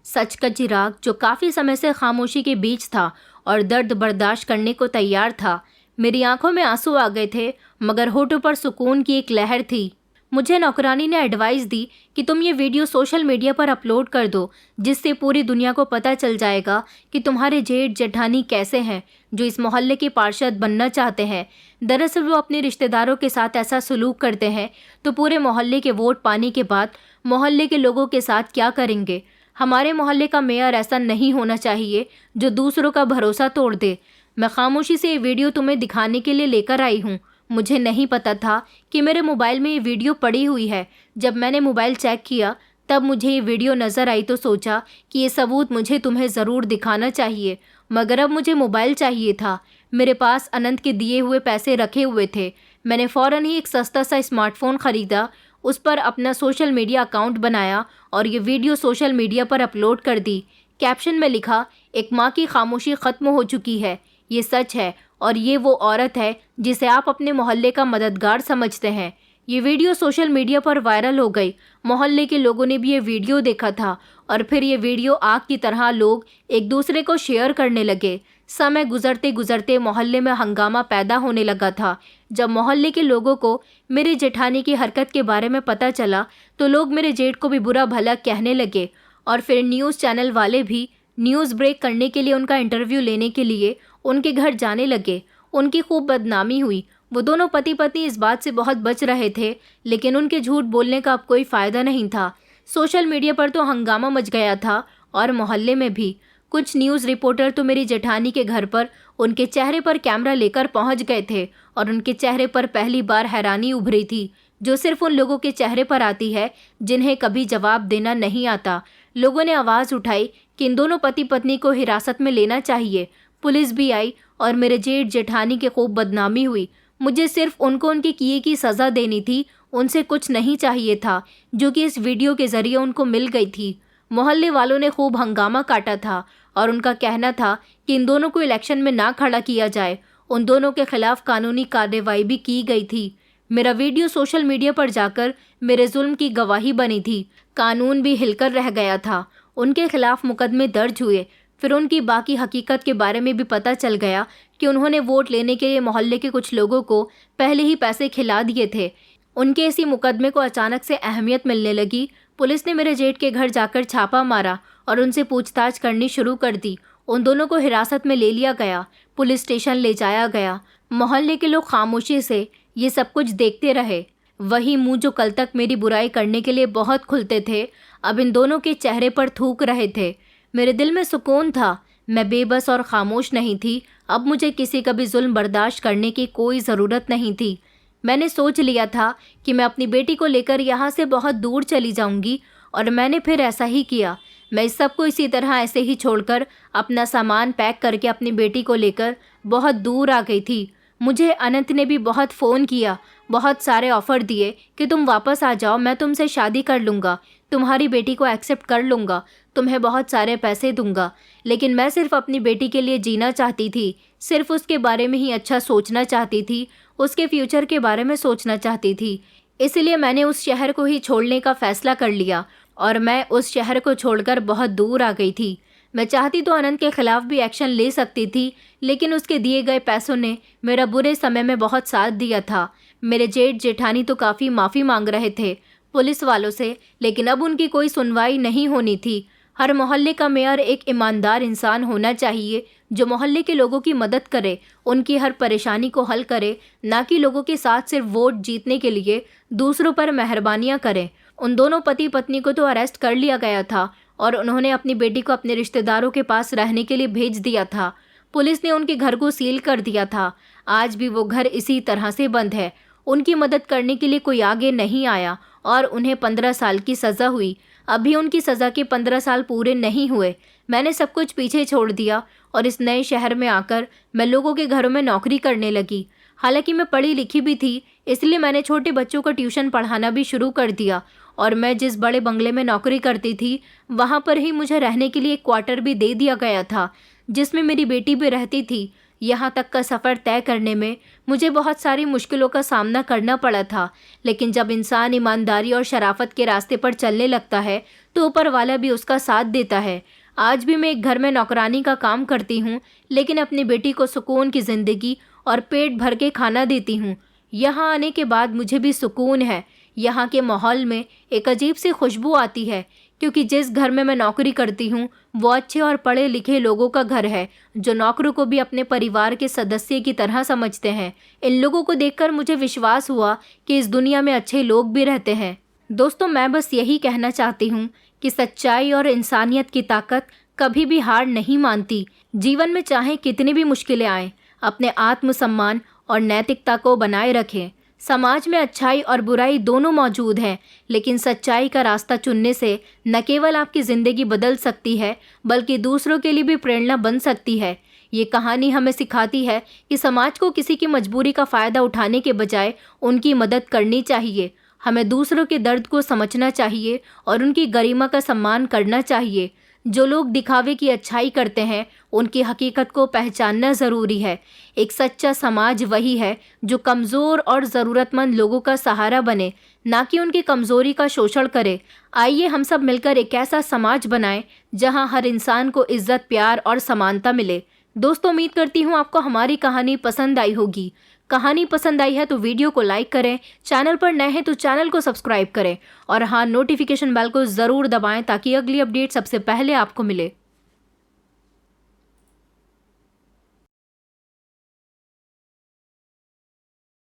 सच का चिराग जो काफ़ी समय से खामोशी के बीच था और दर्द बर्दाश्त करने को तैयार था, मेरी आंखों में आंसू आ गए थे, मगर होठों पर सुकून की एक लहर थी। मुझे नौकरानी ने एडवाइस दी कि तुम ये वीडियो सोशल मीडिया पर अपलोड कर दो, जिससे पूरी दुनिया को पता चल जाएगा कि तुम्हारे जेठ जेठानी कैसे हैं, जो इस मोहल्ले के पार्षद बनना चाहते हैं। दरअसल वो अपने रिश्तेदारों के साथ ऐसा सलूक करते हैं तो पूरे मोहल्ले के वोट पाने के बाद मोहल्ले के लोगों के साथ क्या करेंगे। हमारे मोहल्ले का मेयर ऐसा नहीं होना चाहिए जो दूसरों का भरोसा तोड़ दे। मैं खामोशी से ये वीडियो तुम्हें दिखाने के लिए लेकर आई हूँ। मुझे नहीं पता था कि मेरे मोबाइल में ये वीडियो पड़ी हुई है। जब मैंने मोबाइल चेक किया तब मुझे ये वीडियो नज़र आई तो सोचा कि ये सबूत मुझे तुम्हें ज़रूर दिखाना चाहिए, मगर अब मुझे मोबाइल चाहिए था। मेरे पास अनंत के दिए हुए पैसे रखे हुए थे। मैंने फ़ौरन ही एक सस्ता सा स्मार्टफ़ोन ख़रीदा, उस पर अपना सोशल मीडिया अकाउंट बनाया और ये वीडियो सोशल मीडिया पर अपलोड कर दी। कैप्शन में लिखा, एक माँ की खामोशी ख़त्म हो चुकी है, ये सच है और ये वो औरत है जिसे आप अपने मोहल्ले का मददगार समझते हैं। ये वीडियो सोशल मीडिया पर वायरल हो गई। मोहल्ले के लोगों ने भी ये वीडियो देखा था और फिर ये वीडियो आग की तरह लोग एक दूसरे को शेयर करने लगे। समय गुजरते गुजरते मोहल्ले में हंगामा पैदा होने लगा था। जब मोहल्ले के लोगों को मेरे जेठानी की हरकत के बारे में पता चला तो लोग मेरे जेठ को भी बुरा भला कहने लगे और फिर न्यूज़ चैनल वाले भी न्यूज़ ब्रेक करने के लिए उनका इंटरव्यू लेने के लिए उनके घर जाने लगे। उनकी खूब बदनामी हुई। वो दोनों पति पत्नी इस बात से बहुत बच रहे थे, लेकिन उनके झूठ बोलने का अब कोई फ़ायदा नहीं था। सोशल मीडिया पर तो हंगामा मच गया था और मोहल्ले में भी। कुछ न्यूज़ रिपोर्टर तो मेरी जेठानी के घर पर उनके चेहरे पर कैमरा लेकर पहुंच गए थे और उनके चेहरे पर पहली बार हैरानी उभरी थी, जो सिर्फ उन लोगों के चेहरे पर आती है जिन्हें कभी जवाब देना नहीं आता। लोगों ने आवाज़ उठाई कि इन दोनों पति पत्नी को हिरासत में लेना चाहिए। पुलिस भी आई और मेरे जेठ जेठानी की खूब बदनामी हुई। मुझे सिर्फ उनको उनके किए की सज़ा देनी थी, उनसे कुछ नहीं चाहिए था, जो कि इस वीडियो के ज़रिए उनको मिल गई थी। मोहल्ले वालों ने खूब हंगामा काटा था और उनका कहना था कि इन दोनों को इलेक्शन में ना खड़ा किया जाए। उन दोनों के खिलाफ कानूनी कार्रवाई भी की गई थी। मेरा वीडियो सोशल मीडिया पर जाकर मेरे जुल्म की गवाही बनी थी। कानून भी हिलकर रह गया था। उनके खिलाफ मुकदमे दर्ज हुए। फिर उनकी बाकी हकीकत के बारे में भी पता चल गया कि उन्होंने वोट लेने के लिए मोहल्ले के कुछ लोगों को पहले ही पैसे खिला दिए थे। उनके इसी मुकदमे को अचानक से अहमियत मिलने लगी। पुलिस ने मेरे जेठ के घर जाकर छापा मारा और उनसे पूछताछ करनी शुरू कर दी। उन दोनों को हिरासत में ले लिया गया, पुलिस स्टेशन ले जाया गया। मोहल्ले के लोग खामोशी से ये सब कुछ देखते रहे। वही मुंह जो कल तक मेरी बुराई करने के लिए बहुत खुलते थे, अब इन दोनों के चेहरे पर थूक रहे थे। मेरे दिल में सुकून था। मैं बेबस और खामोश नहीं थी। अब मुझे किसी का भी जुल्म बर्दाश्त करने की कोई ज़रूरत नहीं थी। मैंने सोच लिया था कि मैं अपनी बेटी को लेकर यहाँ से बहुत दूर चली जाऊँगी और मैंने फिर ऐसा ही किया। मैं इस सब को इसी तरह ऐसे ही छोड़कर अपना सामान पैक करके अपनी बेटी को लेकर बहुत दूर आ गई थी। मुझे अनंत ने भी बहुत फ़ोन किया, बहुत सारे ऑफ़र दिए कि तुम वापस आ जाओ, मैं तुमसे शादी कर लूँगा, तुम्हारी बेटी को एक्सेप्ट कर लूँगा, तुम्हें बहुत सारे पैसे दूंगा। लेकिन मैं सिर्फ अपनी बेटी के लिए जीना चाहती थी, सिर्फ उसके बारे में ही अच्छा सोचना चाहती थी, उसके फ्यूचर के बारे में सोचना चाहती थी। इसलिए मैंने उस शहर को ही छोड़ने का फ़ैसला कर लिया और मैं उस शहर को छोड़कर बहुत दूर आ गई थी। मैं चाहती तो अनंत के खिलाफ भी एक्शन ले सकती थी, लेकिन उसके दिए गए पैसों ने मेरा बुरे समय में बहुत साथ दिया था। मेरे जेठ जेठानी तो काफ़ी माफ़ी मांग रहे थे पुलिस वालों से, लेकिन अब उनकी कोई सुनवाई नहीं होनी थी। हर मोहल्ले का मेयर एक ईमानदार इंसान होना चाहिए जो मोहल्ले के लोगों की मदद करे, उनकी हर परेशानी को हल करे, ना कि लोगों के साथ सिर्फ वोट जीतने के लिए दूसरों पर मेहरबानियां करे। उन दोनों पति पत्नी को तो अरेस्ट कर लिया गया था और उन्होंने अपनी बेटी को अपने रिश्तेदारों के पास रहने के लिए भेज दिया था। पुलिस ने उनके घर को सील कर दिया था। आज भी वो घर इसी तरह से बंद है। उनकी मदद करने के लिए कोई आगे नहीं आया और उन्हें 15 साल की सज़ा हुई। अभी उनकी सज़ा के 15 साल पूरे नहीं हुए। मैंने सब कुछ पीछे छोड़ दिया और इस नए शहर में आकर मैं लोगों के घरों में नौकरी करने लगी। हालांकि मैं पढ़ी लिखी भी थी, इसलिए मैंने छोटे बच्चों को ट्यूशन पढ़ाना भी शुरू कर दिया और मैं जिस बड़े बंगले में नौकरी करती थी वहाँ पर ही मुझे रहने के लिए एक क्वार्टर भी दे दिया गया था, जिसमें मेरी बेटी भी रहती थी। यहाँ तक का सफ़र तय करने में मुझे बहुत सारी मुश्किलों का सामना करना पड़ा था, लेकिन जब इंसान ईमानदारी और शराफत के रास्ते पर चलने लगता है तो ऊपर वाला भी उसका साथ देता है। आज भी मैं एक घर में नौकरानी का काम करती हूँ, लेकिन अपनी बेटी को सुकून की ज़िंदगी और पेट भर के खाना देती हूँ। यहाँ आने के बाद मुझे भी सुकून है। यहाँ के माहौल में एक अजीब सी खुशबू आती है, क्योंकि जिस घर में मैं नौकरी करती हूँ वो अच्छे और पढ़े लिखे लोगों का घर है, जो नौकरों को भी अपने परिवार के सदस्य की तरह समझते हैं। इन लोगों को देखकर मुझे विश्वास हुआ कि इस दुनिया में अच्छे लोग भी रहते हैं। दोस्तों, मैं बस यही कहना चाहती हूँ कि सच्चाई और इंसानियत की ताकत कभी भी हार नहीं मानती। जीवन में चाहे कितनी भी मुश्किलें आएं, अपने आत्मसम्मान और नैतिकता को बनाए रखें। समाज में अच्छाई और बुराई दोनों मौजूद हैं, लेकिन सच्चाई का रास्ता चुनने से न केवल आपकी ज़िंदगी बदल सकती है, बल्कि दूसरों के लिए भी प्रेरणा बन सकती है। ये कहानी हमें सिखाती है कि समाज को किसी की मजबूरी का फ़ायदा उठाने के बजाय उनकी मदद करनी चाहिए। हमें दूसरों के दर्द को समझना चाहिए और उनकी गरिमा का सम्मान करना चाहिए। जो लोग दिखावे की अच्छाई करते हैं, उनकी हकीकत को पहचानना ज़रूरी है। एक सच्चा समाज वही है जो कमज़ोर और ज़रूरतमंद लोगों का सहारा बने, ना कि उनकी कमज़ोरी का शोषण करे। आइए हम सब मिलकर एक ऐसा समाज बनाएं जहां हर इंसान को इज्जत, प्यार और समानता मिले। दोस्तों, उम्मीद करती हूँ आपको हमारी कहानी पसंद आई होगी। कहानी पसंद आई है तो वीडियो को लाइक करें, चैनल पर नए हैं तो चैनल को सब्सक्राइब करें और हाँ, नोटिफिकेशन बेल को ज़रूर दबाएं ताकि अगली अपडेट सबसे पहले आपको मिले।